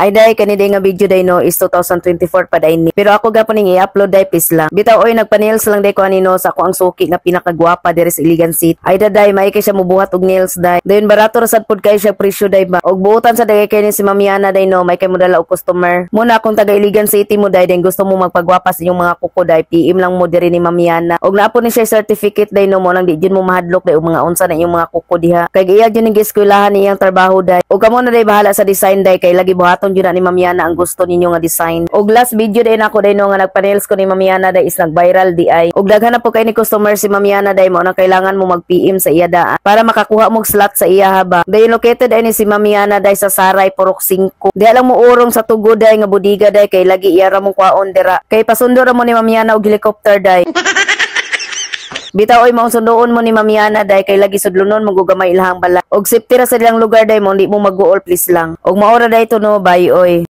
Ay day kani day nga video day no is 2024 pa day ni. Pero ako gapon ning i-upload day pis lang. Bitaw oy nagpa-nails lang day ko anino sa ako ang suki nga pinakagwapa diri sa Iligan City. Ay day may kay siya mobuhat og nails day. Dayon barato ra sad pud kay siya presyo day ba. Og buutan sa day kay ni si Mamiana day no may kay modala og customer. Muna akong taga Iligan City mo day den gusto mo magpagwapa sa inyong mga kuko day PM lang mo diri ni Mamiana. Og naapon ni siya certificate day no mo nang di jud mo mahadlok day og mga unsa na inyong mga kuko diha. Kay iya jud ning eskwelahan niyang trabaho day. Og kamo na day bahala sa design day kay lagi buhaton jud na ni Mamiana ang gusto ninyo nga design. Og last video day nako day no nga nagpa-nails ko ni Mamiana day is nag-viral di ay. Og daghan na po kay ni customer si Mamiana day mo na kailangan mo mag-PM sa iya daan para makakuha mo slot sa iya haba. Day located ay ni si Mamiana day sa Saray Purok 5. Di lang mo urong sa tugo day nga budiga day kay lagi iya ra mong kwaon dira. Kay pasundo ra mo ni Mamiana og helicopter day. Bitaw oy maong sundoon mo ni Mamiana day kay lagi sudlunon mo gugamay ilahang bala. Og safety ra sa ilang lugar day mo di mo mag-uol please lang. Og maora day to no bye oy.